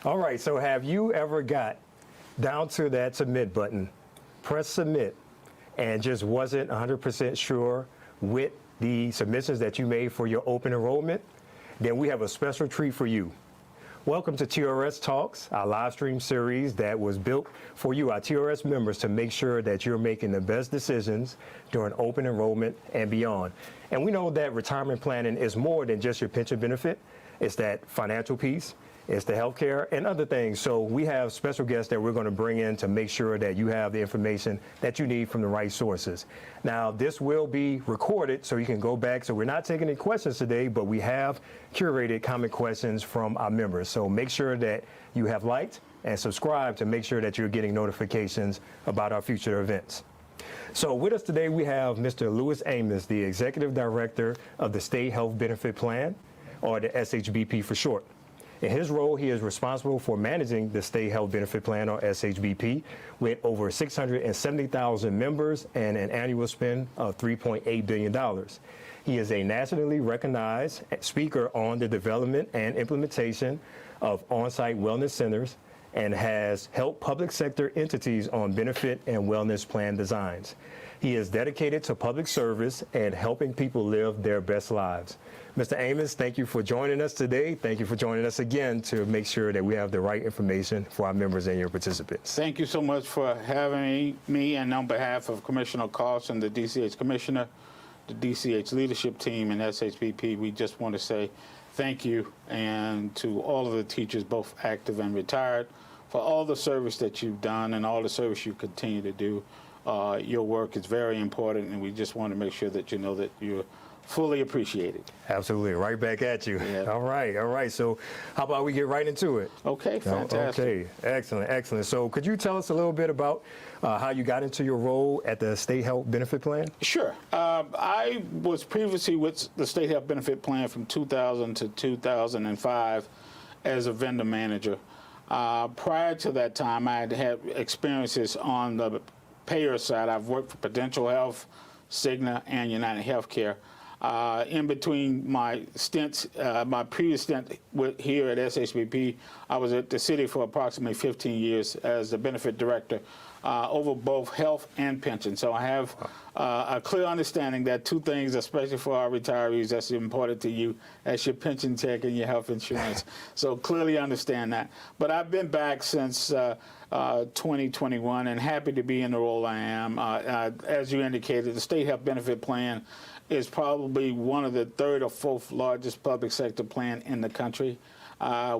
All right, so have you ever got down to that submit button, press submit, and just wasn't 100% sure with the submissions that you made for your open enrollment? Then we have a special treat for you. Welcome to TRS Talks, our live stream series that was built for you, our TRS members, to make sure that you're making the best decisions during open enrollment and beyond. And we know that retirement planning is more than just your pension benefit. It's that financial piece, it's the healthcare and other things. So we have special guests that we're going to bring in to make sure that you have the information that you need from the right sources. Now, this will be recorded so you can go back. So we're not taking any questions today, but we have curated common questions from our members. So make sure that you have liked and subscribed to make sure that you're getting notifications about our future events. So with us today, we have Mr. Louis Amos, the Executive Director of the State Health Benefit Plan, or the SHBP for short. In his role, he is responsible for managing the State Health Benefit Plan, or SHBP, with over 670,000 members and an annual spend of $3.8 billion. He is a nationally recognized speaker on the development and implementation of on-site wellness centers and has helped public sector entities on benefit and wellness plan designs. He is dedicated to public service and helping people live their best lives. Mr. Amos, thank you for joining us today. Thank you for joining us again to make sure that we have the right information for our members and your participants. Thank you so much for having me, and on behalf of Commissioner Carlson, the DCH Commissioner, the DCH leadership team, and SHBP, we just want to say thank you, and to all of the teachers, both active and retired, for all the service that you've done and all the service you continue to do. Your work is very important, and we just want to make sure that you know that you're fully appreciated. Absolutely. Right back at you. Yeah. All right. So how about we get right into it? Okay, fantastic. Okay, excellent. So could you tell us a little bit about how you got into your role at the State Health Benefit Plan? Sure. I was previously with the State Health Benefit Plan from 2000 to 2005 as a vendor manager. Prior to that time, I had experiences on the payer side. I've worked for Prudential Health, Cigna, and United Healthcare. In between my stints, my previous stint here at SHBP, I was at the city for approximately 15 years as the benefit director over both health and pension. So I have a clear understanding that two things, especially for our retirees, that's important to you. That's your pension check and your health insurance. So clearly understand that. But I've been back since 2021 and happy to be in the role I am. As you indicated, the State Health Benefit Plan is probably one of the third or fourth largest public sector plan in the country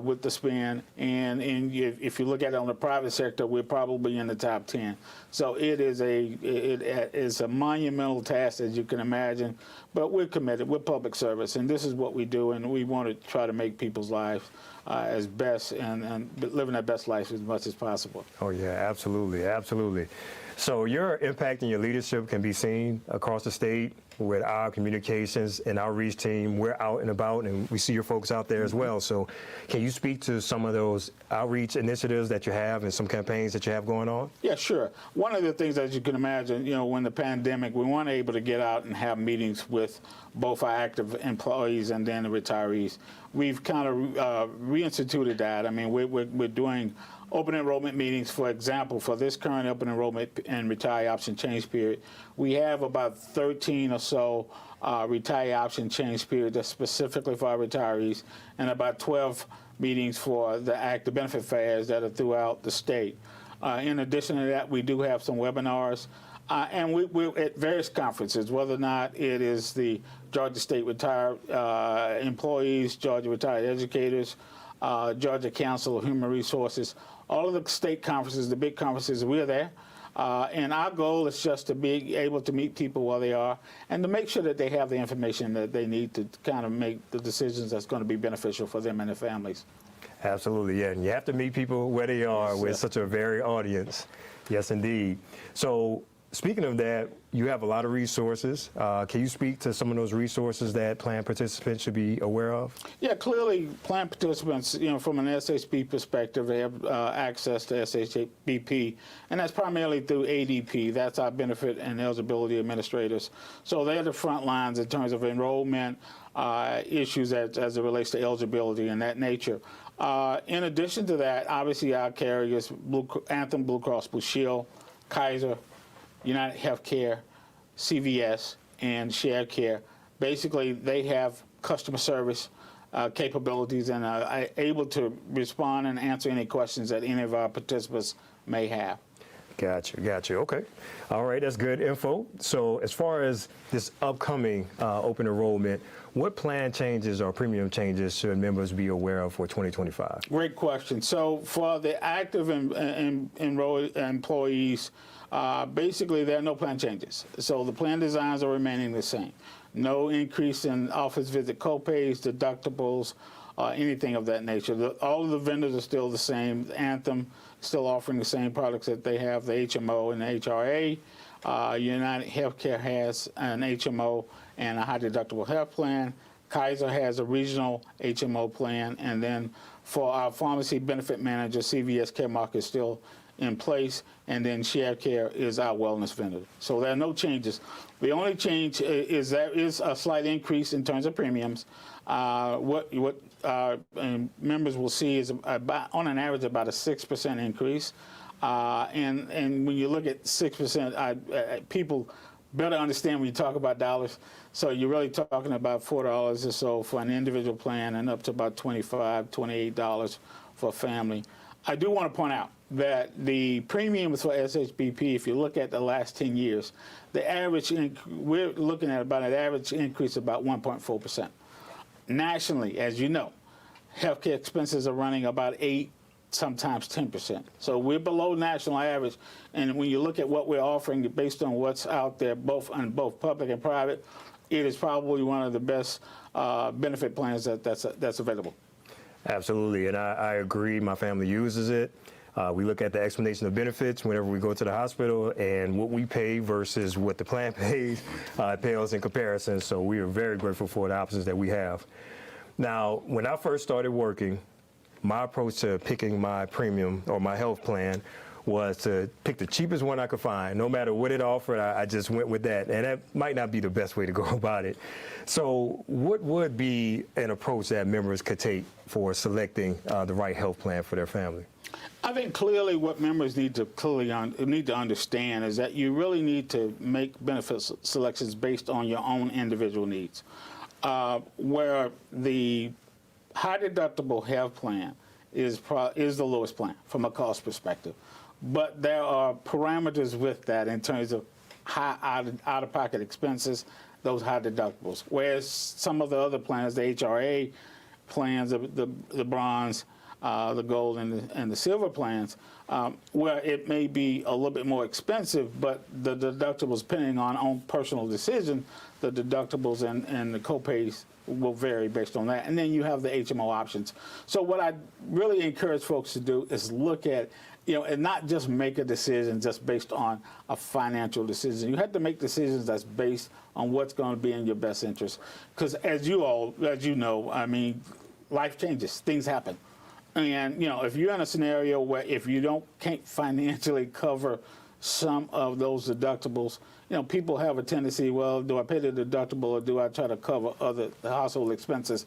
with the spend. And if you look at it on the private sector, we're probably in the top 10. So it is a monumental task, as you can imagine, but we're committed. We're public service, and this is what we do, and we want to try to make people's lives as best and living their best life as much as possible. Oh, yeah, absolutely. So your impact and your leadership can be seen across the state with our communications and outreach team. We're out and about, and we see your folks out there as well. So can you speak to some of those outreach initiatives that you have and some campaigns that you have going on? Yeah, sure. One of the things, as you can imagine, when the pandemic, we weren't able to get out and have meetings with both our active employees and then the retirees. We've kind of reinstituted that. I mean, we're doing open enrollment meetings. For example, for this current open enrollment and retiree option change period, we have about 13 or so retiree option change periods that's specifically for our retirees, and about 12 meetings for the active benefit fairs that are throughout the state. In addition to that, we do have some webinars, and we're at various conferences, whether or not it is the Georgia State Retired Employees, Georgia Retired Educators, Georgia Council of Human Resources, all of the state conferences, the big conferences, we're there. And our goal is just to be able to meet people where they are and to make sure that they have the information that they need to kind of make the decisions that's going to be beneficial for them and their families. Absolutely, yeah. And you have to meet people where they are with such a varied audience. Yes, indeed. So speaking of that, you have a lot of resources. Can you speak to some of those resources that plan participants should be aware of? Yeah, clearly plan participants, from an SHB perspective, they have access to SHBP, and that's primarily through ADP. That's our benefit and eligibility administrators. So they're the front lines in terms of enrollment, issues as it relates to eligibility and that nature. In addition to that, obviously our carriers, Anthem, Blue Cross Blue Shield, Kaiser, United Healthcare, CVS, and Shared Care, basically they have customer service capabilities and are able to respond and answer any questions that any of our participants may have. Gotcha. Okay. All right, that's good info. So as far as this upcoming open enrollment, what plan changes or premium changes should members be aware of for 2025? Great question. So for the active enrolled employees, basically there are no plan changes. So the plan designs are remaining the same. No increase in office visit copays, deductibles, anything of that nature. All of the vendors are still the same. Anthem still offering the same products that they have, the HMO and the HRA. United Healthcare has an HMO and a high deductible health plan. Kaiser has a regional HMO plan. And then for our pharmacy benefit manager, CVS Caremark is still in place, and then Shared Care is our wellness vendor. So there are no changes. The only change is there is a slight increase in terms of premiums. What members will see is about, on an average, about a 6% increase. And when you look at 6%, people better understand when you talk about dollars. So you're really talking about $4 or so for an individual plan, and up to about $25, $28 for a family. I do want to point out that the premiums for SHBP, if you look at the last 10 years, the average, we're looking at about an average increase of about 1.4%. Nationally, as you know, healthcare expenses are running about 8, sometimes 10%. So we're below national average. And when you look at what we're offering based on what's out there, both public and private, it is probably one of the best benefit plans that's available. Absolutely, and I agree. My family uses it. We look at the explanation of benefits whenever we go to the hospital, and what we pay versus what the plan pays pales in comparison. So we are very grateful for the options that we have. Now, when I first started working, my approach to picking my premium or my health plan was to pick the cheapest one I could find. No matter what it offered, I just went with that. And that might not be the best way to go about it. So what would be an approach that members could take for selecting the right health plan for their family? I think clearly what members need to understand is that you really need to make benefit selections based on your own individual needs. Where the high deductible health plan is the lowest plan from a cost perspective. But there are parameters with that in terms of high out-of-pocket expenses, those high deductibles. Whereas some of the other plans, the HRA plans, the bronze, the gold, and the silver plans, where it may be a little bit more expensive, but the deductibles, depending on personal decision, the deductibles and the copays will vary based on that. And then you have the HMO options. So what I really encourage folks to do is look at, and not just make a decision just based on a financial decision. You have to make decisions that's based on what's going to be in your best interest. Because as you know, I mean, life changes, things happen. And, if you're in a scenario where if you can't financially cover some of those deductibles, people have a tendency, well, do I pay the deductible or do I try to cover other household expenses?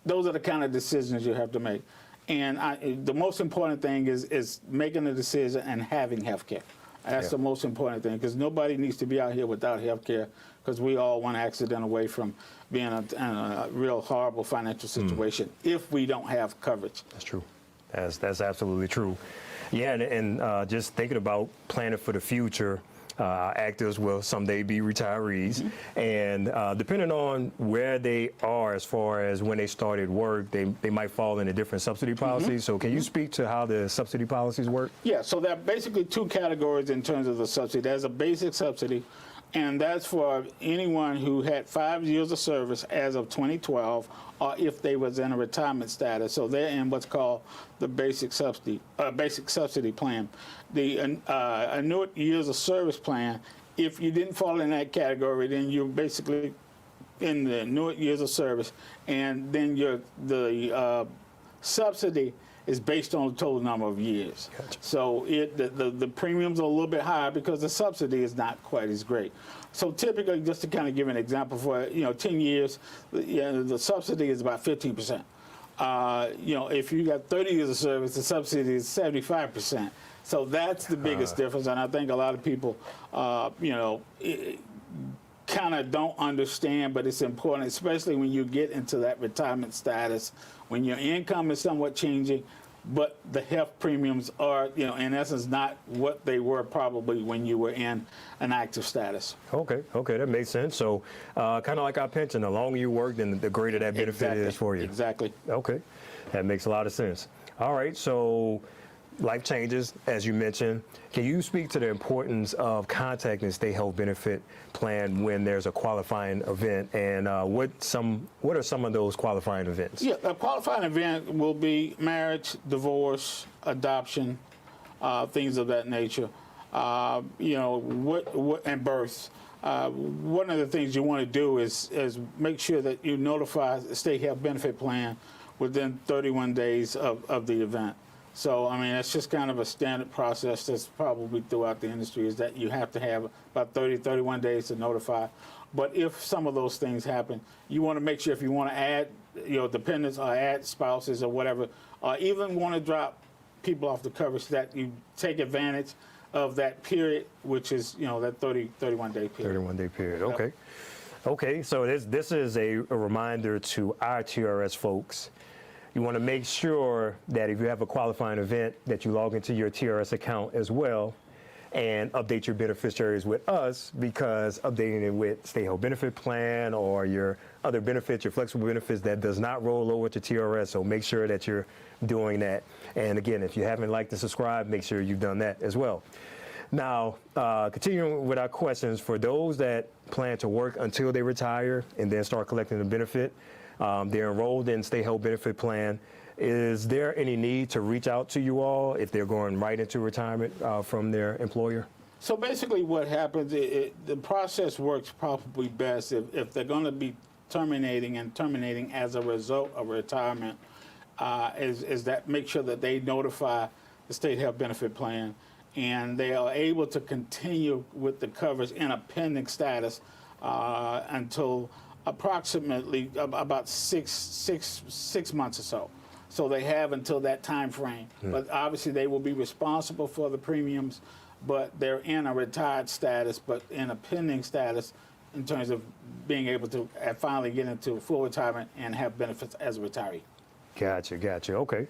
Those are the kind of decisions you have to make. And the most important thing is making a decision and having health care. That's the most important thing, because nobody needs to be out here without health care, because we all one accident away from being in a real horrible financial situation if we don't have coverage. That's true. That's absolutely true. Yeah, and just thinking about planning for the future, actors will someday be retirees, and depending on where they are as far as when they started work, they might fall into different subsidy policies. So can you speak to how the subsidy policies work? Yeah, so there are basically two categories in terms of the subsidy. There's a basic subsidy, and that's for anyone who had 5 years of service as of 2012, or if they was in a retirement status. So they're in what's called the basic subsidy plan. The annuity years of service plan, if you didn't fall in that category, then you're basically in the annuity years of service, and then the subsidy is based on the total number of years. Gotcha. So the premiums are a little bit higher because the subsidy is not quite as great. So typically, just to kind of give an example, for 10 years, the subsidy is about 15%. if you got 30 years of service, the subsidy is 75%. So that's the biggest difference, and I think a lot of people, kind of don't understand, but it's important, especially when you get into that retirement status, when your income is somewhat changing, but the health premiums are, in essence, not what they were probably when you were in an active status. Okay, that makes sense. So kind of like our pension, the longer you work, then the greater that benefit is for you. Exactly. Okay, that makes a lot of sense. All right, so life changes, as you mentioned. Can you speak to the importance of contacting state health benefit plan when there's a qualifying event, and what are some of those qualifying events? Yeah, a qualifying event will be marriage, divorce, adoption, things of that nature. And birth. One of the things you want to do is make sure that you notify the state health benefit plan within 31 days of the event. So, I mean, that's just kind of a standard process that's probably throughout the industry, is that you have to have about 31 days to notify. But if some of those things happen, you want to make sure, if you want to add dependents or add spouses or whatever, or even want to drop people off the coverage, that you take advantage of that period, which is, that 31-day period. 31-day period, okay. Okay, so this is a reminder to our TRS folks. You want to make sure that if you have a qualifying event, that you log into your TRS account as well and update your beneficiaries with us, because updating it with state health benefit plan or your other benefits, your flexible benefits, that does not roll over to TRS. So make sure that you're doing that. And again, if you haven't liked and subscribed, make sure you've done that as well. Now, continuing with our questions, for those that plan to work until they retire and then start collecting the benefit, they're enrolled in state health benefit plan. Is there any need to reach out to you all if they're going right into retirement from their employer? So basically what happens, the process works probably best if they're going to be terminating as a result of retirement, is that make sure that they notify the state health benefit plan, and they are able to continue with the coverage in a pending status until approximately about six months or so. So they have until that time frame. But obviously they will be responsible for the premiums, but they're in a retired status, but in a pending status in terms of being able to finally get into full retirement and have benefits as a retiree. Gotcha. Okay.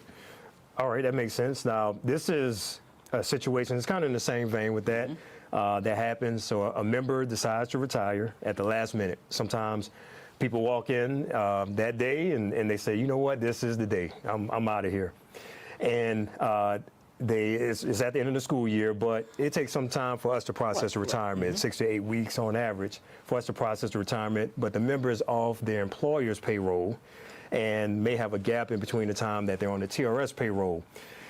All right, that makes sense. Now, this is a situation, it's kind of in the same vein with that. That happens. So a member decides to retire at the last minute. Sometimes people walk in that day and they say, you know what, this is the day. I'm out of here. And it's at the end of the school year, but it takes some time for us to process the retirement, 6 to 8 weeks on average for us to process the retirement. But the member is off their employer's payroll and may have a gap in between the time that they're on the TRS payroll.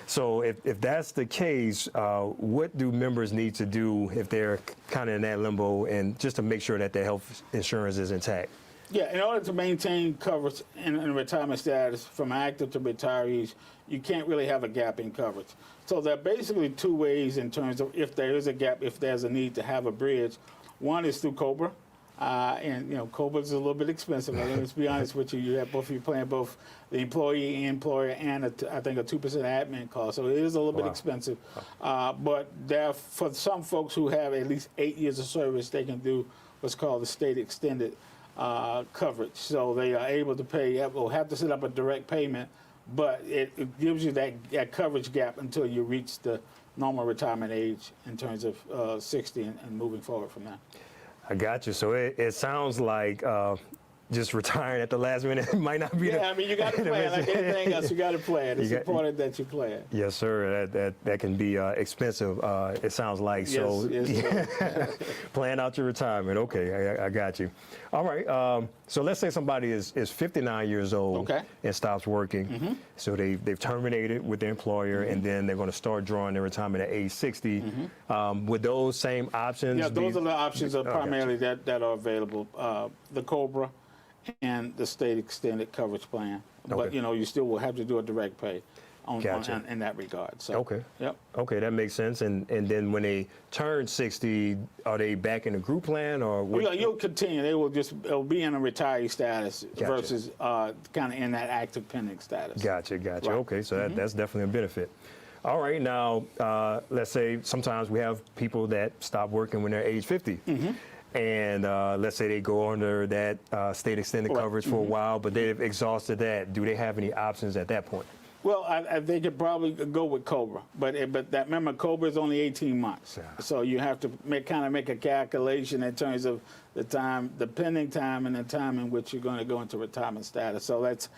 So if that's the case, what do members need to do if they're kind of in that limbo, and just to make sure that their health insurance is intact? Yeah, in order to maintain coverage in retirement status from active to retirees, you can't really have a gap in coverage. So there are basically two ways in terms of if there is a gap, if there's a need to have a bridge. One is through COBRA. And COBRA is a little bit expensive. Let's be honest with you. You have you're paying both the employee and employer, and I think a 2% admin cost. So it is a little bit expensive. But for some folks who have at least 8 years of service, they can do what's called the state extended coverage. So they are able to pay. Will have to set up a direct payment, but it gives you that coverage gap until you reach the normal retirement age in terms of 60 and moving forward from that. I got you. So it sounds like just retiring at the last minute might not be. Yeah, I mean, you got to plan like anything else. You got to plan. It's important that you plan. Yes, sir. That can be expensive. It sounds like. So yes. Plan out your retirement. Okay, I got you. All right. So let's say somebody is 59 years old and stops working. So they've terminated with their employer, and then they're going to start drawing their retirement at age 60. Would those same options? Yeah, those are the options primarily that are available. The COBRA and the state extended coverage plan. But you still will have to do a direct pay. Gotcha. in that regard. So, Okay. Yep. Okay, that makes sense. And then when they turn 60, are they back in the group plan or what? Well, you'll continue. It'll be in a retiree status Gotcha. versus kind of in that active pending status. Gotcha. Right. Okay, so that's definitely a benefit. All right, now let's say sometimes we have people that stop working when they're age 50. And let's say they go under that state extended Right. coverage for a while, but they've exhausted that. Do they have any options at that point? Well, I think it probably go with COBRA, but that remember COBRA is only 18 months, Yeah. so you have to make a calculation in terms of the time, the pending time, and the time in which you're going to go into retirement status. So that's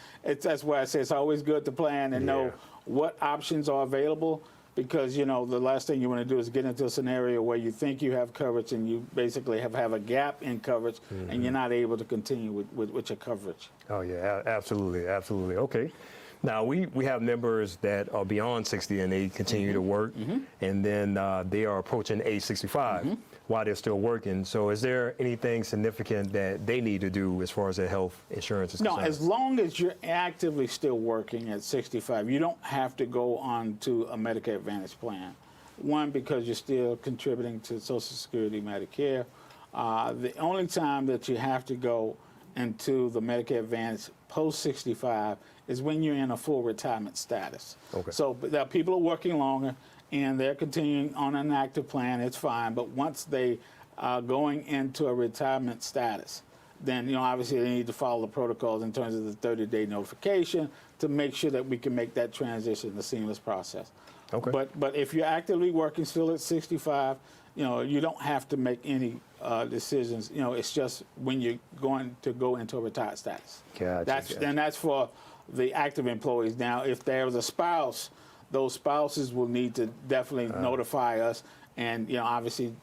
why I say it's always good to plan and know Yeah. what options are available, because the last thing you want to do is get into a scenario where you think you have coverage and you basically have a gap in coverage, and you're not able to continue with your coverage. Oh yeah, absolutely. Okay. Now we have members that are beyond 60 and they continue to work, and then they are approaching age 65 while they're still working. So is there anything significant that they need to do as far as their health insurance is No, concerned? as long as you're actively still working at 65, you don't have to go on to a Medicare Advantage plan. One, because you're still contributing to Social Security, Medicare. The only time that you have to go into the Medicare Advantage post 65 is when you're in a full retirement status. Okay. So there are people who are working longer and they're continuing on an active plan, it's fine. But once they are going into a retirement status, then obviously they need to follow the protocols in terms of the 30-day notification to make sure that we can make that transition a seamless process. Okay. But if you're actively working still at 65, you don't have to make any decisions. It's just when you're going to go into a retired status. Gotcha. And that's for the active employees. Now, if there's a spouse, those spouses will need to definitely notify us, and obviously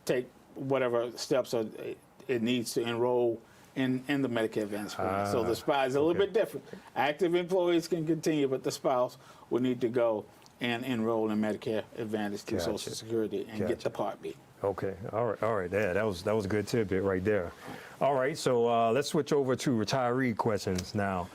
take whatever steps it needs to enroll in the Medicare Advantage plan. So the spouse is a little bit different. Active employees can continue, but the spouse will need to go and enroll in Medicare Advantage through Gotcha. Social Security and get the Part B. Okay. All right. Yeah, that was a good tidbit right there. All right. So let's switch over to retiree questions now.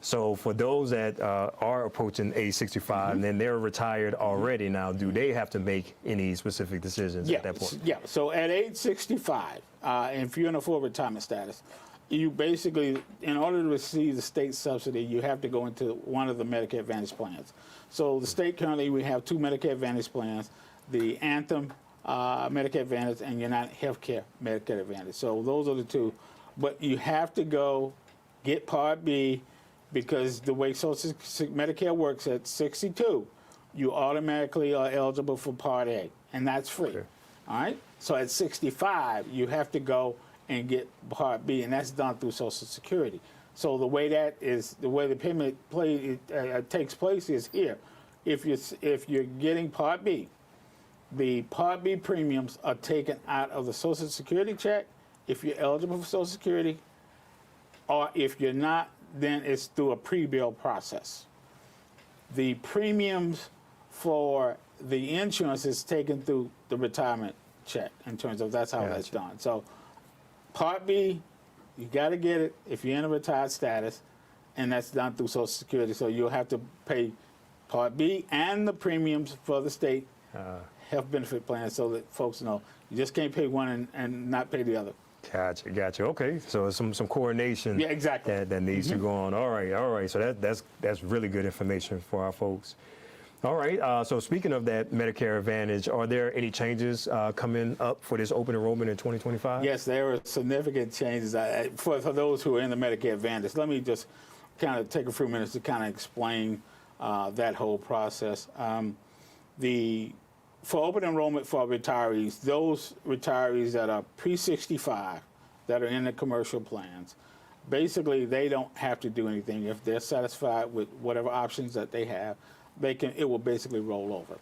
So for those that are approaching age 65 and then they're retired already now, do they have to make any specific decisions at that point? Yeah. So at age 65, if you're in a full retirement status, you basically, in order to receive the state subsidy, you have to go into one of the Medicare Advantage plans. So the state currently, we have two Medicare Advantage plans, the Anthem Medicare Advantage and United Healthcare Medicare Advantage. So those are the two. But you have to go get Part B, because the way Social Medicare works at 62, you automatically are eligible for Part A, and that's free. Okay. All right? So at 65, you have to go and get Part B, and that's done through Social Security. So the way the payment takes place is here. If you're getting Part B, the Part B premiums are taken out of the Social Security check if you're eligible for Social Security, or if you're not, then it's through a pre-bill process. The premiums for the insurance is taken through the retirement check in terms of that's how that's Gotcha. done. So Part B, you got to get it if you're in a retired status, and that's done through Social Security. So you'll have to pay Part B and the premiums for the state health benefit plan, so that folks know you just can't pay one and not pay the other. Gotcha. Okay, so some coordination. Yeah, exactly. That needs to go on. All right. So that's really good information for our folks. All right. So speaking of that Medicare Advantage, are there any changes coming up for this open enrollment in 2025? Yes, there are significant changes for those who are in the Medicare Advantage. Let me just kind of take a few minutes to kind of explain that whole process. For open enrollment for retirees, those retirees that are pre-65 that are in the commercial plans, basically they don't have to do anything. If they're satisfied with whatever options that they have, it will basically roll over.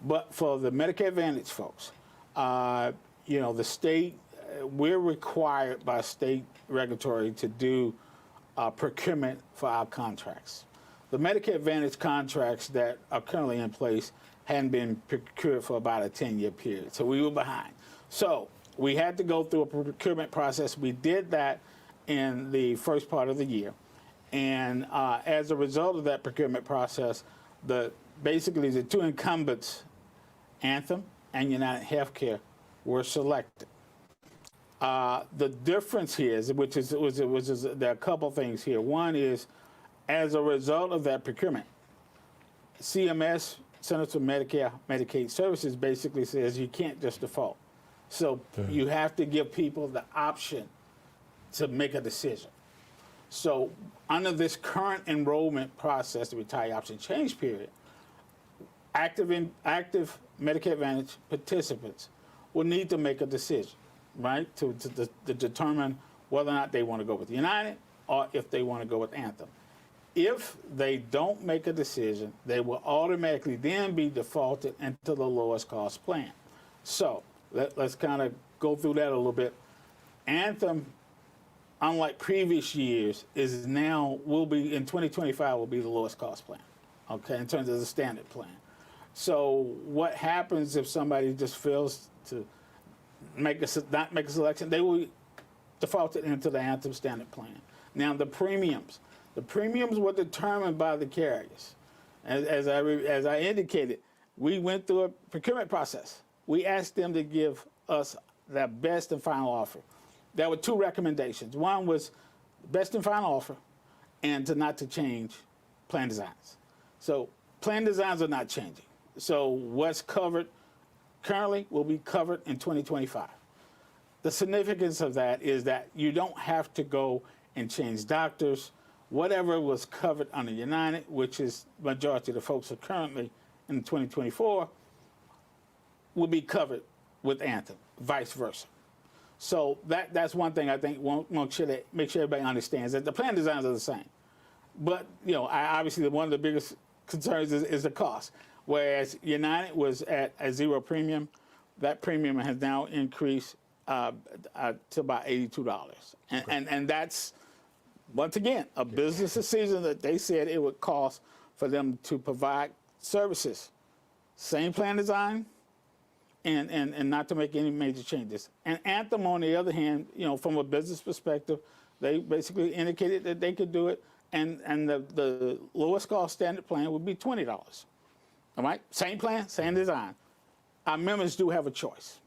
But for the Medicare Advantage folks, the state, we're required by state regulatory to do procurement for our contracts. The Medicare Advantage contracts that are currently in place hadn't been procured for about a 10-year period, so we were behind. So we had to go through a procurement process. We did that in the first part of the year, and as a result of that procurement process, basically the two incumbents, Anthem and United Healthcare, were selected. The difference here is, which is there are a couple things here. One is, as a result of that procurement, CMS, Centers for Medicare Medicaid Services, basically says you can't just default. So you have to give people the option to make a decision. So under this current enrollment process, the retiree option change period, active Medicare Advantage participants will need to make a decision, right, to determine whether or not they want to go with United or if they want to go with Anthem. If they don't make a decision, they will automatically then be defaulted into the lowest cost plan. So let's kind of go through that a little bit. Anthem, unlike previous years, will be in 2025 will be the lowest cost plan, okay, in terms of the standard plan. So what happens if somebody just fails to not make a selection? They will default it into the Anthem standard plan. Now the premiums were determined by the carriers. As I indicated, we went through a procurement process. We asked them to give us their best and final offer. There were two recommendations. One was best and final offer, and not to change plan designs. So plan designs are not changing. So what's covered currently will be covered in 2025. The significance of that is that you don't have to go and change doctors. Whatever was covered under United, which is the majority of the folks are currently in 2024, will be covered with Anthem, vice versa. So that's one thing I think make sure everybody understands, that the plan designs are the same. But obviously one of the biggest concerns is the cost. Whereas United was at a zero premium, that premium has now increased to about $82. And that's, once again, a business decision that they said it would cost for them to provide services. Same plan design, and not to make any major changes. And Anthem, on the other hand, from a business perspective, they basically indicated that they could do it, and the lowest cost standard plan would be $20. All right, same plan, same design. Our members do have a choice.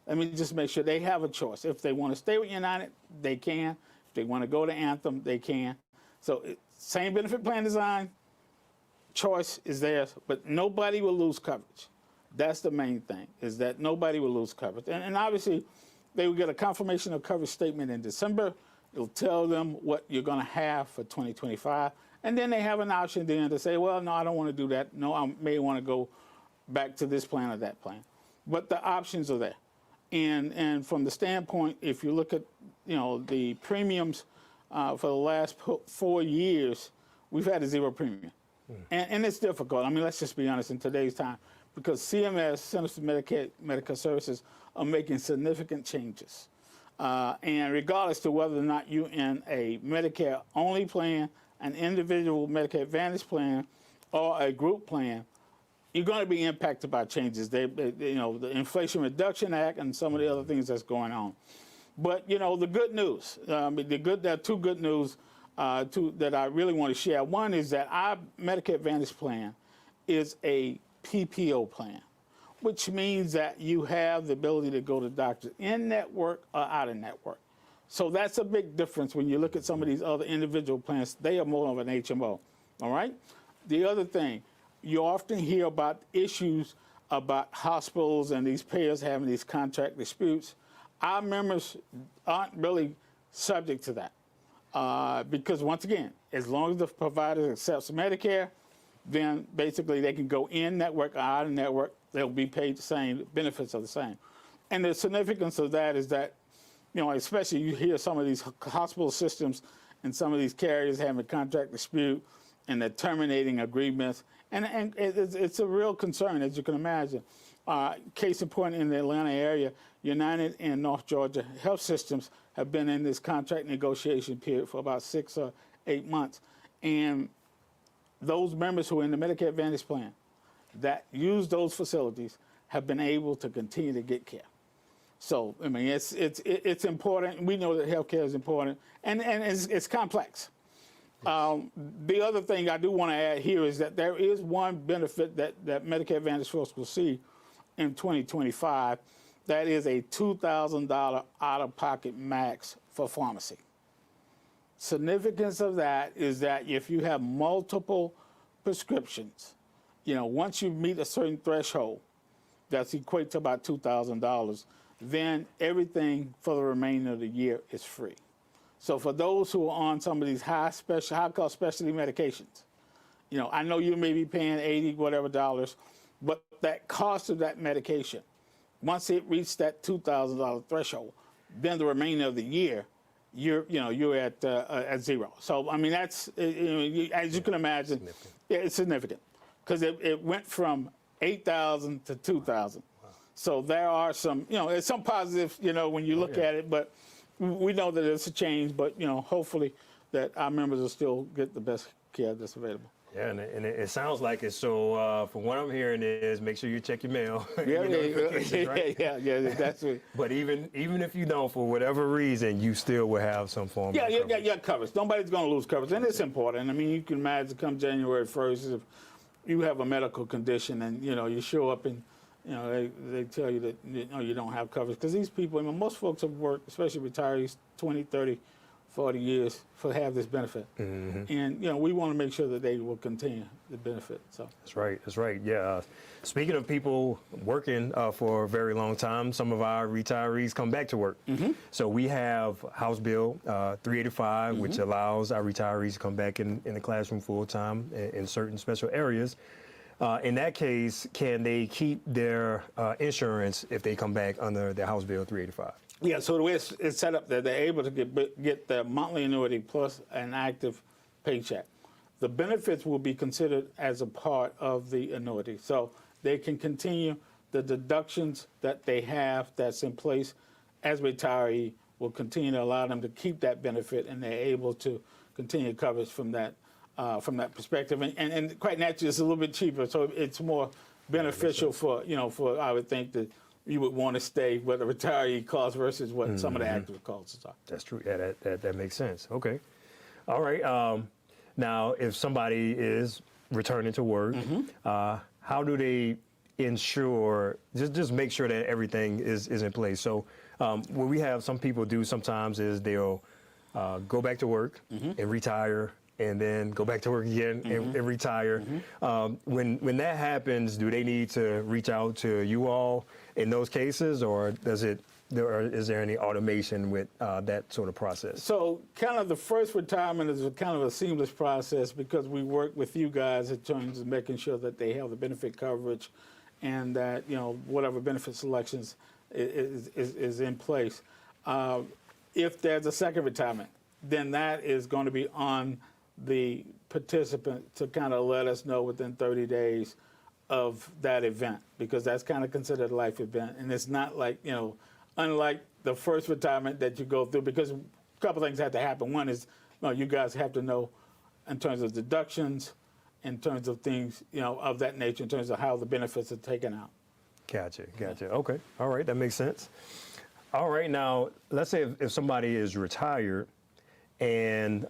Let me just make sure they have a choice. If they want to stay with United, they can. If they want to go to Anthem, they can. So same benefit plan design, choice is theirs, but nobody will lose coverage. That's the main thing, is that nobody will lose coverage. And obviously, they will get a confirmation of coverage statement in December. It'll tell them what you're going to have for 2025. And then they have an option then to say, well, no, I don't want to do that. No, I may want to go back to this plan or that plan. But the options are there. And from the standpoint, if you look at the premiums for the last 4 years, we've had a zero premium. And it's difficult. I mean, let's just be honest in today's time, because CMS, Centers for Medicare Medical Services, are making significant changes. And regardless to whether or not you're in a Medicare-only plan, an individual Medicare Advantage plan, or a group plan, you're going to be impacted by changes. The Inflation Reduction Act and some of the other things that's going on. But the good news, there are two good news that I really want to share. One is that our Medicare Advantage plan is a PPO plan, which means that you have the ability to go to doctors in network or out of network. So that's a big difference when you look at some of these other individual plans. They are more of an HMO, all right? The other thing, you often hear about issues about hospitals and these payers having these contract disputes. Our members aren't really subject to that because, once again, as long as the provider accepts Medicare, then basically they can go in network or out of network. They'll be paid the same, benefits are the same. And the significance of that is that, especially you hear some of these hospital systems and some of these carriers having a contract dispute and they're terminating agreements. And it's a real concern, as you can imagine. Case in point, in the Atlanta area, United and North Georgia health systems have been in this contract negotiation period for about 6 or 8 months. And those members who are in the Medicare Advantage plan that use those facilities have been able to continue to get care. So, I mean, it's important. We know that healthcare is important, and it's complex. The other thing I do want to add here is that there is one benefit that Medicare Advantage folks will see in 2025. That is a $2,000 out-of-pocket max for pharmacy. Significance of that is that if you have multiple prescriptions, once you meet a certain threshold, that's equate to about $2,000, then everything for the remainder of the year is free. So for those who are on some of these high cost specialty medications, I know you may be paying $80 whatever dollars, but that cost of that medication, once it reached that $2,000 threshold, then the remainder of the year, you're at zero. So I mean that's as you can imagine, it's significant because it went from 8,000 to 2,000. Wow. So there are some there's some positives when you look at it, but we know that it's a change. But hopefully that our members will still get the best care that's available. Yeah, and it sounds like it. So from what I'm hearing is make sure you check your mail. Yeah, right? yeah, that's it. But even if you don't, for wwhatever reason, you still will have some form of coverage. Yeah, coverage. Nobody's going to lose coverage, and it's important. I mean, you can imagine come January 1st, if you have a medical condition and you show up and they tell you that you don't have coverage because these people, most folks have worked, especially retirees, 20, 30, 40 years have this benefit. Mm-hmm. And, we want to make sure that they will continue the benefit. So That's right. Yeah. Speaking of people working for a very long time, some of our retirees come back to work. Mm-hmm. So we have House Bill 385, mm-hmm. which allows our retirees to come back in the classroom full time in certain special areas. In that case, can they keep their insurance if they come back under the House Bill 385? Yeah, so the way it's set up, that they're able to get the monthly annuity plus an active paycheck. The benefits will be considered as a part of the annuity. So they can continue the deductions that they have that's in place as a retiree will continue to allow them to keep that benefit, and they're able to continue coverage from that perspective. And quite naturally, it's a little bit cheaper, so it's more beneficial for I would think that you would want to stay with a retiree cost versus what mm-hmm. some of the active costs are. That's true. Yeah, that makes sense. Okay. All right. Now, if somebody is returning to work, mm-hmm. How do they ensure, just make sure that everything is in place? So what we have some people do sometimes is they'll go back to work mm-hmm. and retire, and then go back to work again mm-hmm. and retire. Mm-hmm. When that happens, do they need to reach out to you all in those cases, or is there any automation with that sort of process? So kind of the first retirement is kind of a seamless process because we work with you guys in terms of making sure that they have the benefit coverage and that, whatever benefit selections is in place. If there's a second retirement, then that is going to be on the participant to kind of let us know within 30 days of that event, because that's kind of considered a life event. And it's not like, unlike the first retirement that you go through, because a couple things have to happen. One is, you guys have to know in terms of deductions, in terms of things, of that nature, in terms of how the benefits are taken out. Gotcha. Okay. All right. That makes sense. All right. Now, let's say if somebody is retired and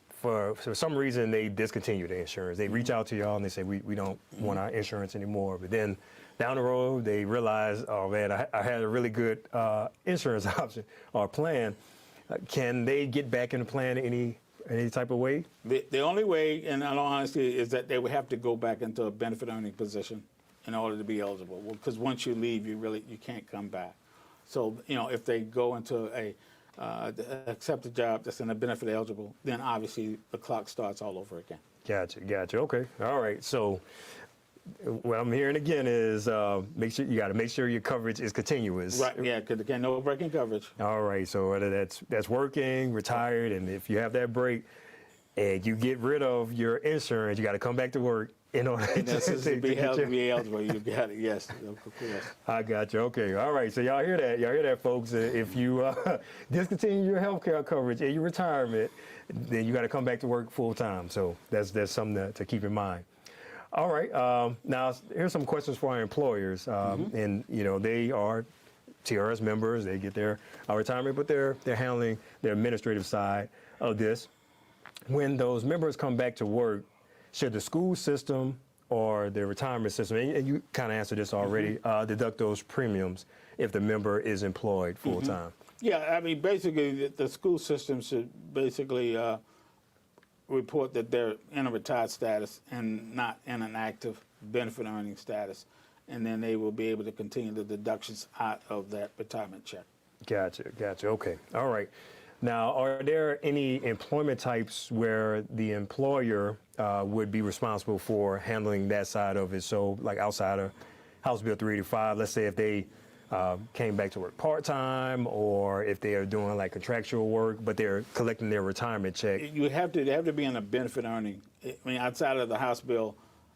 for some reason they discontinue the insurance. They reach out to y'all and they say, we don't want our insurance anymore. But then down the road, they realize, oh man, I had a really good insurance option or plan. Can they get back in the plan any type of way? The only way, in all honesty, is that they would have to go back into a benefit earning position in order to be eligible. Because once you leave, you can't come back. So, if they go into accept a job that's in a benefit eligible, then obviously the clock starts all over again. Gotcha. Okay. All right. So what I'm hearing again is you got to make sure your coverage is continuous. Right. Yeah. Because again, no breaking coverage. All right. So whether that's working, retired, and if you have that break and you get rid of your insurance, you got to come back to work in order to be eligible. You got it. Yes. Of course. I got you. Okay. All right. So y'all hear that, folks. If you discontinue your health care coverage in your retirement, then you got to come back to work full time. So that's something to keep in mind. All right. Now here's some questions for our employers, mm-hmm. and they are TRS members. They get their retirement, but they're handling the administrative side of this. when those members come back to work, should the school system or the retirement system, and you kind of answered this already, deduct those premiums if the member is employed full time? Yeah, I mean, basically, the school system should basically report that they're in a retired status and not in an active benefit earning status, and then they will be able to continue the deductions out of that retirement check. Gotcha. Okay. All right. Now, are there any employment types where the employer would be responsible for handling that side of it? So, like outside of House Bill 385, let's say if they came back to work part-time, or if they are doing like contractual work, but they're collecting their retirement check. You have to be in a benefit earning. I mean, outside of the House bill,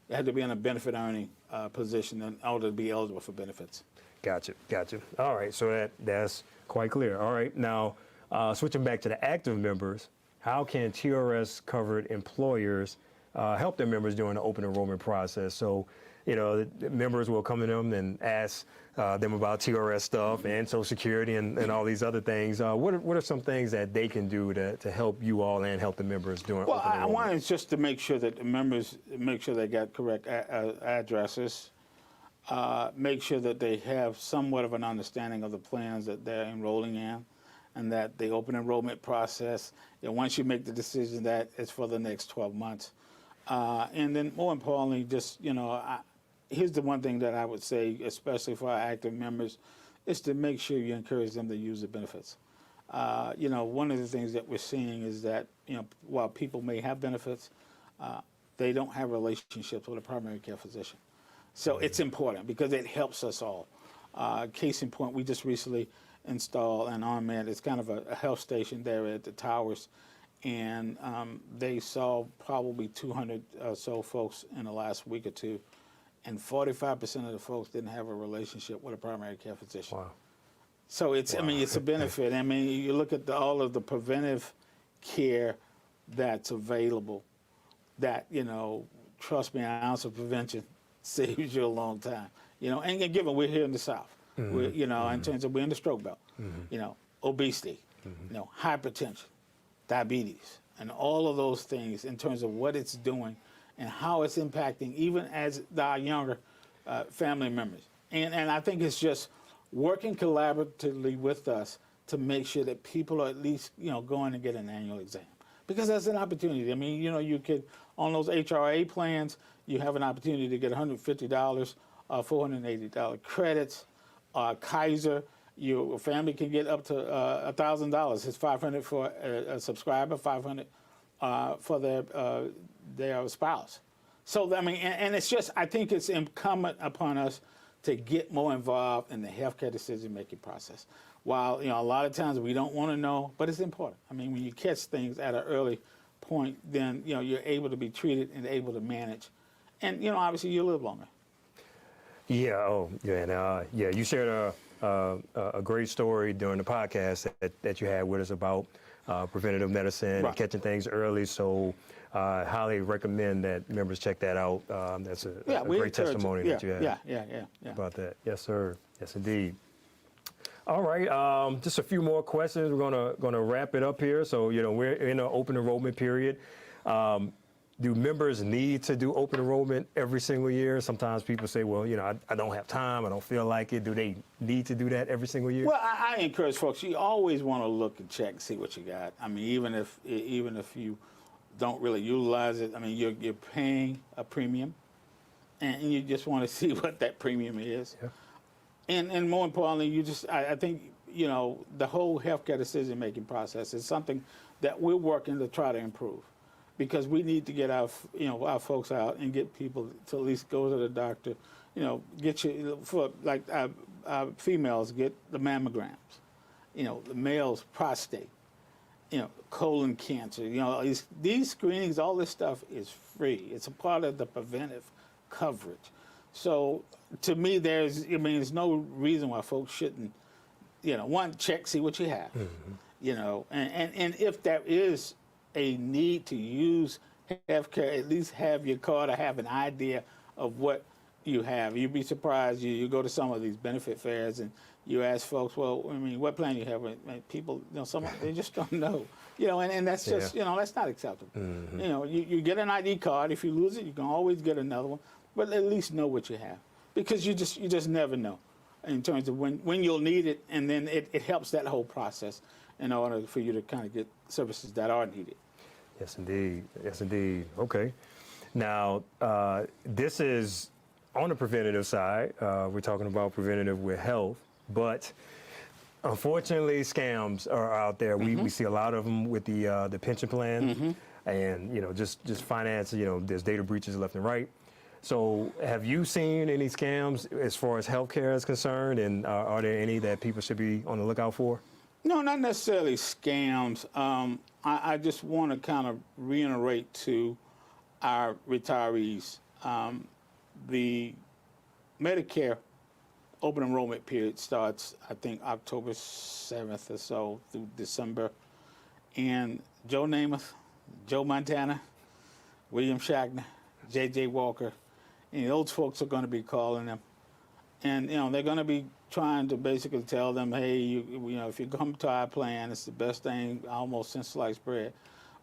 you have to be in a benefit earning position in order to be eligible for benefits. Gotcha. All right, so that's quite clear. All right, now switching back to the active members, how can TRS covered employers help their members during the open enrollment process? So, the members will come to them and ask them about TRS stuff and Social Security and all these other things. What are some things that they can do to help you all and help the members during open enrollment? I want is just to make sure that the members they got correct addresses. Make sure that they have somewhat of an understanding of the plans that they're enrolling in, and that the open enrollment process, once you make the decision, that it's for the next 12 months. And then more importantly, just, here's the one thing that I would say, especially for our active members, is to make sure you encourage them to use the benefits. One of the things that we're seeing is that, while people may have benefits, they don't have relationships with a primary care physician. So it's important because it helps us all. Case in point, we just recently installed an on-med. It's kind of a health station there at the towers, and they saw probably 200 or so folks in the last week or two, and 45% of the folks didn't have a relationship with a primary care physician. Wow. So it's a benefit. I mean, you look at all of the preventive care that's available. That trust me, an ounce of prevention saves you a long time. And given we're here in the South, we're, in terms of we're in the stroke belt, obesity, hypertension, diabetes, and all of those things in terms of what it's doing and how it's impacting even as our younger family members. And I think it's just working collaboratively with us to make sure that people are at least, going to get an annual exam. Because that's an opportunity. I mean, you could, on those HRA plans, you have an opportunity to get $150, $480 credits. Kaiser, your family can get up to $1,000. It's $500 for a subscriber, $500 for their spouse. So, I mean, and it's just, I think it's incumbent upon us to get more involved in the healthcare decision-making process. While, a lot of times we don't want to know, but it's important. I mean, when you catch things at an early point, then, you're able to be treated and able to manage. And, obviously you live longer. Yeah. Oh, yeah. And you shared a great story during the podcast that you had with us about preventative medicine, right, and catching things early. So highly recommend that members check that out. That's a great testimony that you had about that. Yes, sir. Yes, indeed. All right, just a few more questions. We're gonna wrap it up here. So we're in an open enrollment period. Do members need to do open enrollment every single year? Sometimes people say, well, I don't have time, I don't feel like it. Do they need to do that every single year? Well, I encourage folks, you always want to look and check and see what you got. I mean, even if you don't really utilize it, I mean, you're paying a premium, and you just want to see what that premium is. Yeah. And more importantly, I think, the whole healthcare decision-making process is something that we're working to try to improve, because we need to get our folks out and get people to at least go to the doctor, get for like females, get the mammograms, the males, prostate, colon cancer, these screenings, all this stuff is free. It's a part of the preventive coverage. So to me, there's no reason why folks shouldn't, one, check, see what you have, and if there is a need to use healthcare, at least have your card or have an idea of what you have. You'd be surprised. You go to some of these benefit fairs and you ask folks, well, I mean, what plan you have? And people, some they just don't know. And that's just, that's not acceptable. You get an ID card. If you lose it, you can always get another one, but at least know what you have, because you just never know in terms of when you'll need it, and then it helps that whole process in order for you to kind of get services that are needed. Yes, indeed. Yes, indeed. Okay. Now, this is on the preventative side. We're talking about preventative with health, but unfortunately, scams are out there. We see a lot of them with the pension plan, and just finance. There's data breaches left and right. So, have you seen any scams as far as healthcare is concerned, and are there any that people should be on the lookout for? No, not necessarily scams. I just want to kind of reiterate to our retirees, the Medicare open enrollment period starts, I think, October 7th or so through December. And Joe Namath, Joe Montana, William Shatner, J.J. Walker, those folks are going to be calling them. And, they're going to be trying to basically tell them, hey, if you come to our plan, it's the best thing almost since sliced bread.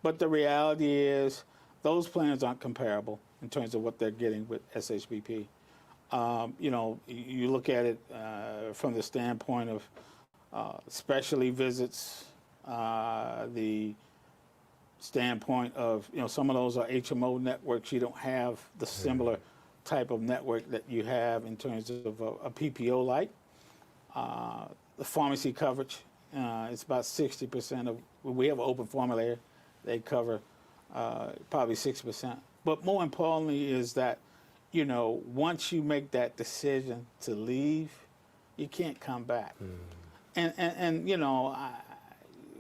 But the reality is those plans aren't comparable in terms of what they're getting with SHBP. You look at it from the standpoint of specialty visits, the standpoint of, some of those are HMO networks. You don't have the similar type of network that you have in terms of a PPO like. The pharmacy coverage, it's about 60% of, we have an open formulary, they cover probably 6%. But more importantly is that, once you make that decision to leave, you can't come back. And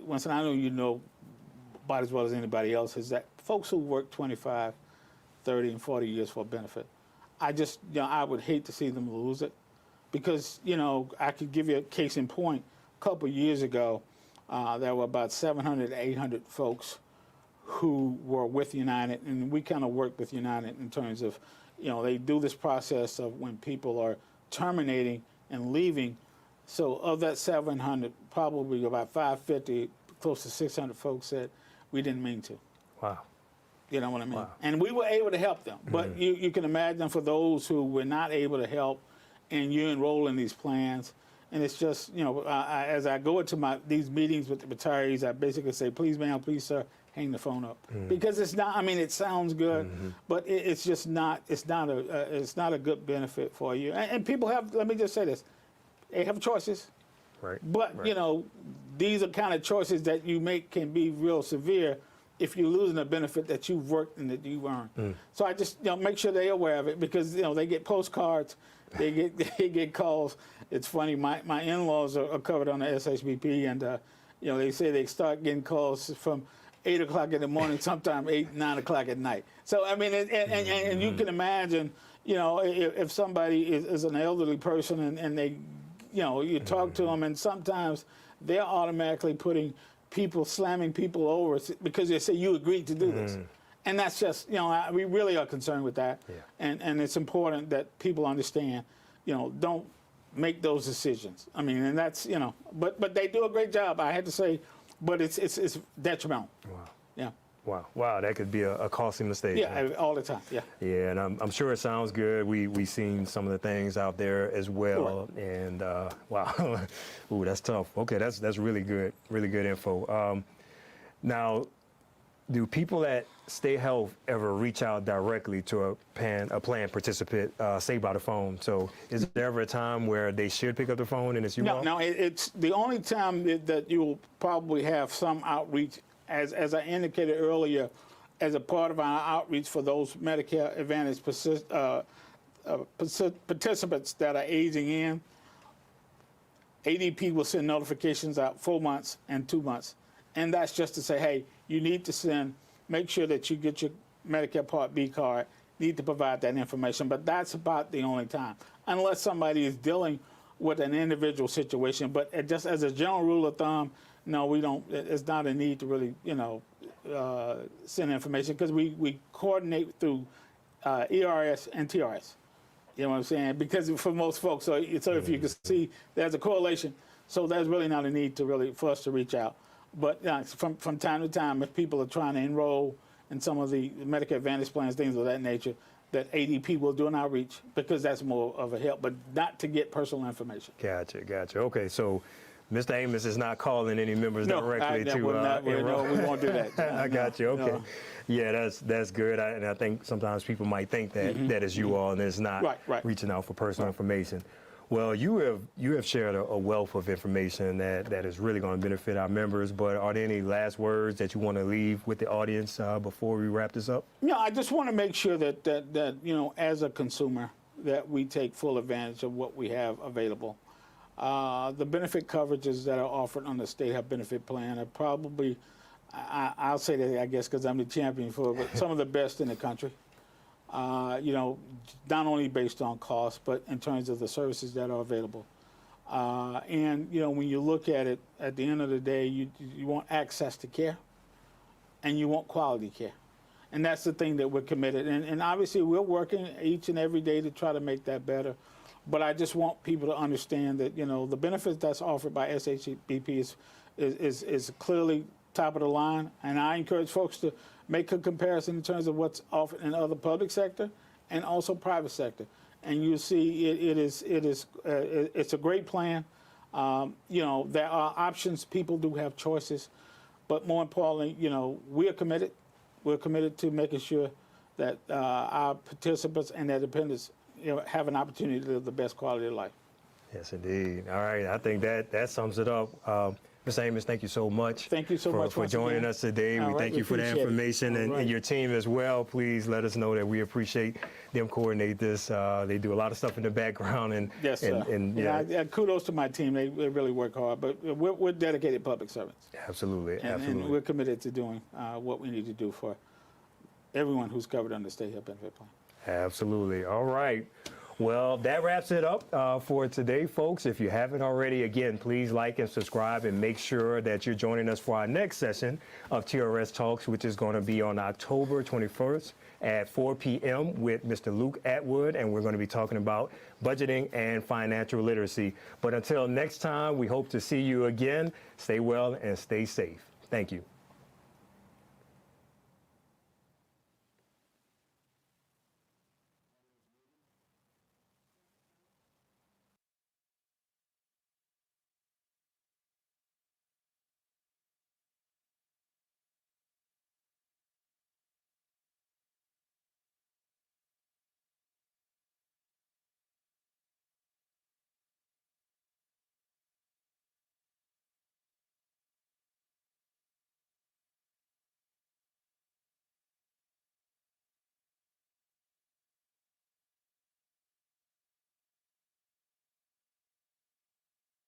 once I know about as well as anybody else, is that folks who work 25, 30, and 40 years for a benefit, I would hate to see them lose it, because, I could give you a case in point. A couple of years ago, there were about 700 to 800 folks who were with United, and we kind of worked with United in terms of, they do this process of when people are terminating and leaving. So of that 700, probably about 550, close to 600 folks said, we didn't mean to. Wow. You know what I mean? Wow. And we were able to help them. But you can imagine for those who were not able to help, and you enroll in these plans, and it's just, as I go into these meetings with the retirees, I basically say, please, ma'am, please, sir, hang the phone up. Because it's not, it sounds good, but it's just not, it's not a good benefit for you. And people have, let me just say this, they have choices. Right. But, these are kind of choices that you make can be real severe if you're losing a benefit that you've worked and that you've earned. So I just make sure they're aware of it, because they get postcards, they get calls. It's funny, my in-laws are covered on the SHBP, and they say they start getting calls from 8 o'clock in the morning, sometime 8, 9 o'clock at night. So and you can imagine, if somebody is an elderly person and they, you talk to them, and sometimes they're automatically slamming people over because they say you agreed to do this. And that's just, we really are concerned with that. Yeah. And it's important that people understand, don't make those decisions. And that's, but they do a great job, I had to say, but it's detrimental. Wow. Yeah. Wow, that could be a costly mistake. Yeah, all the time, yeah. Yeah, and I'm sure it sounds good. We've seen some of the things out there as well, and wow, ooh, that's tough. Okay, that's really good info. Now, do people at Stay Health ever reach out directly to a plan participant, say by the phone? So is there ever a time where they should pick up the phone and it's you all? No, it's the only time that you'll probably have some outreach, as I indicated earlier, as a part of our outreach for those Medicare Advantage participants that are aging in. ADP will send notifications out 4 months and 2 months. And that's just to say, hey, you need to make sure that you get your Medicare Part B card, need to provide that information. But that's about the only time, unless somebody is dealing with an individual situation. But just as a general rule of thumb, no, we don't. It's not a need to really, send information, because we coordinate through ERS and TRS. You know what I'm saying? Because for most folks, so if you can see, there's a correlation. So there's really not a need to really for us to reach out. But from time to time, if people are trying to enroll in some of the Medicare Advantage plans, things of that nature, that ADP will do an outreach because that's more of a help, but not to get personal information. Gotcha. Okay, so Mr. Amos is not calling any members directly to No, we won't do that. I got you. Okay. No. Yeah, that's good. And I think sometimes people might think that that is you all, and it's not Right. reaching out for personal information. Well, you have shared a wealth of information that is really going to benefit our members. But are there any last words that you want to leave with the audience before we wrap this up? No, I just want to make sure that as a consumer, that we take full advantage of what we have available. The benefit coverages that are offered on the state health benefit plan are probably, I'll say that, I guess, because I'm the champion for it, but some of the best in the country. Not only based on cost, but in terms of the services that are available. And when you look at it, at the end of the day, you want access to care, and you want quality care. And that's the thing that we're committed. And obviously, we're working each and every day to try to make that better. But I just want people to understand that, the benefits that's offered by SHBP is clearly top of the line. And I encourage folks to make a comparison in terms of what's offered in other public sector and also private sector. And you'll see it's a great plan. There are options. People do have choices. But more importantly, we're committed. We're committed to making sure that our participants and their dependents have an opportunity to live the best quality of life. Yes, indeed. All right, I think that sums it up. Mr. Amos, thank you so much. Thank you so much for joining us today. We thank you for the information and your team as well. Please let us know that we appreciate them coordinate this. They do a lot of stuff in the background. And yes, sir. And kudos to my team. They really work hard. But we're dedicated public servants. Absolutely. And we're committed to doing what we need to do for everyone who's covered under the state health benefit plan. Absolutely. All right. Well, that wraps it up for today, folks. If you haven't already, again, please like and subscribe and make sure that you're joining us for our next session of TRS Talks, which is going to be on October 21st at 4 p.m. with Mr. Luke Atwood, and we're going to be talking about budgeting and financial literacy. But until next time, we hope to see you again. Stay well and stay safe. Thank you.